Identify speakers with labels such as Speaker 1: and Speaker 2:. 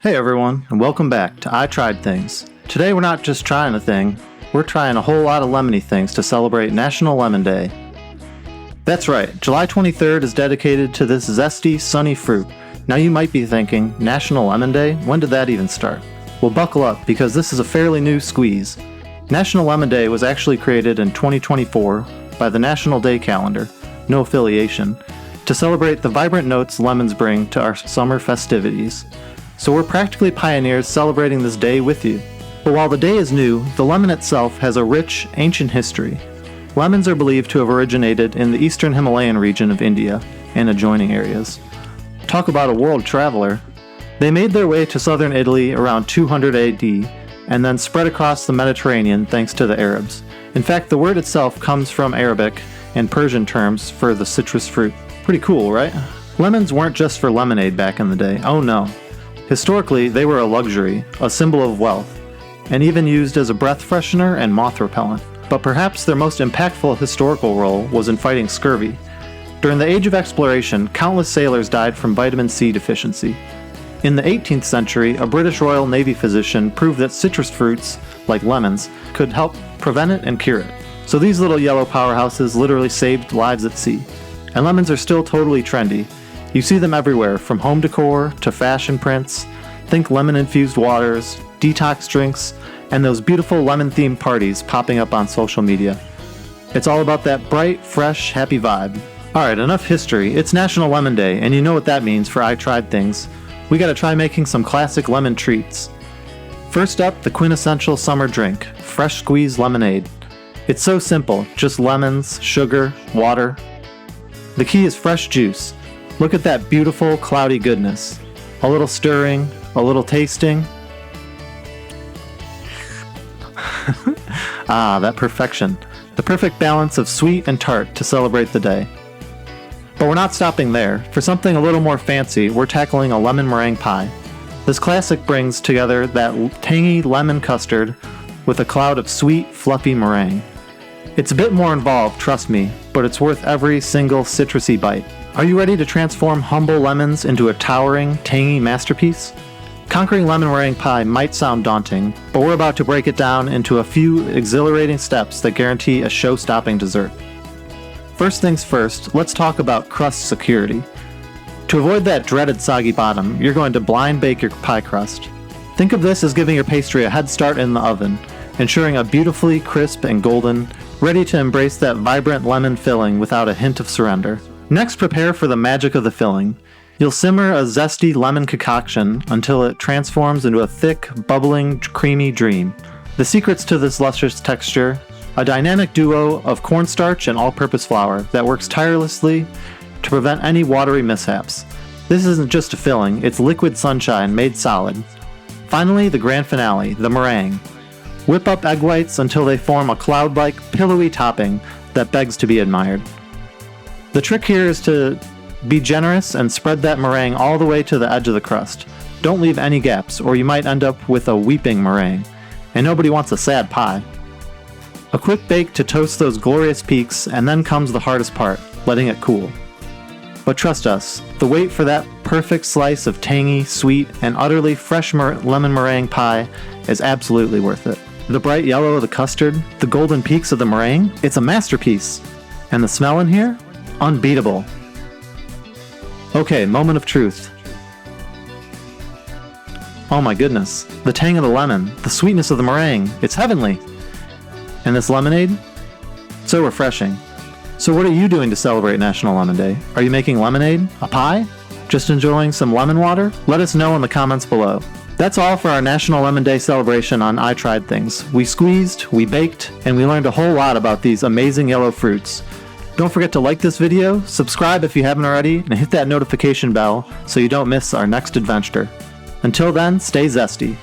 Speaker 1: Hey everyone, and welcome back to I Tried Things. Today we're not just trying a thing, we're trying a whole lot of lemony things to celebrate National Lemon Day. That's right, July 23rd is dedicated to this zesty, sunny fruit. Now you might be thinking, National Lemon Day? When did that even start? Well, buckle up, because this is a fairly new squeeze. National Lemon Day was actually created in 2024 by the National Day Calendar, no affiliation, to celebrate the vibrant notes lemons bring to our summer festivities. So we're practically pioneers celebrating this day with you. But while the day is new, the lemon itself has a rich, ancient history. Lemons are believed to have originated in the eastern Himalayan region of India and adjoining areas. Talk about a world traveler. They made their way to southern Italy around 200 AD and then spread across the Mediterranean thanks to the Arabs. In fact, the word itself comes from Arabic and Persian terms for the citrus fruit. Pretty cool, right? Lemons weren't just for lemonade back in the day. Oh no. Historically, they were a luxury, a symbol of wealth, and even used as a breath freshener and moth repellent. But perhaps their most impactful historical role was in fighting scurvy. During the Age of Exploration, countless sailors died from vitamin C deficiency. In the 18th century, a British Royal Navy physician proved that citrus fruits, like lemons, could help prevent it and cure it. So these little yellow powerhouses literally saved lives at sea. And lemons are still totally trendy. You see them everywhere, from home decor to fashion prints. Think lemon-infused waters, detox drinks, and those beautiful lemon-themed parties popping up on social media. It's all about that bright, fresh, happy vibe. Alright, enough history. It's National Lemon Day, and you know what that means for I Tried Things. We gotta try making some classic lemon treats. First up, the quintessential summer drink, fresh squeezed lemonade. It's so simple, just lemons, sugar, water. The key is fresh juice. Look at that beautiful, cloudy goodness. A little stirring, a little tasting. Ah, that perfection. The perfect balance of sweet and tart to celebrate the day. But we're not stopping there. For something a little more fancy, we're tackling a lemon meringue pie. This classic brings together that tangy lemon custard with a cloud of sweet, fluffy meringue. It's a bit more involved, trust me, but it's worth every single citrusy bite. Are you ready to transform humble lemons into a towering, tangy masterpiece? Conquering lemon meringue pie might sound daunting, but we're about to break it down into a few exhilarating steps that guarantee a show-stopping dessert. First things first, let's talk about crust security. To avoid that dreaded soggy bottom, you're going to blind bake your pie crust. Think of this as giving your pastry a head start in the oven, ensuring a beautifully crisp and golden, ready to embrace that vibrant lemon filling without a hint of surrender. Next, prepare for the magic of the filling. You'll simmer a zesty lemon concoction until it transforms into a thick, bubbling, creamy dream. The secret's to this luscious texture, a dynamic duo of cornstarch and all-purpose flour that works tirelessly to prevent any watery mishaps. This isn't just a filling, it's liquid sunshine made solid. Finally, the grand finale, the meringue. Whip up egg whites until they form a cloud-like, pillowy topping that begs to be admired. The trick here is to be generous and spread that meringue all the way to the edge of the crust. Don't leave any gaps, or you might end up with a weeping meringue, and nobody wants a sad pie. A quick bake to toast those glorious peaks, and then comes the hardest part, letting it cool. But trust us, the wait for that perfect slice of tangy, sweet, and utterly fresh lemon meringue pie is absolutely worth it. The bright yellow of the custard, the golden peaks of the meringue, it's a masterpiece. And the smell in here? Unbeatable. Okay, moment of truth. Oh my goodness, the tang of the lemon, the sweetness of the meringue, it's heavenly. And this lemonade? So refreshing. So what are you doing to celebrate National Lemon Day? Are you making lemonade? A pie? Just enjoying some lemon water? Let us know in the comments below. That's all for our National Lemon Day celebration on I Tried Things. We squeezed, we baked, and we learned a whole lot about these amazing yellow fruits. Don't forget to like this video, subscribe if you haven't already, and hit that notification bell so you don't miss our next adventure. Until then, stay zesty.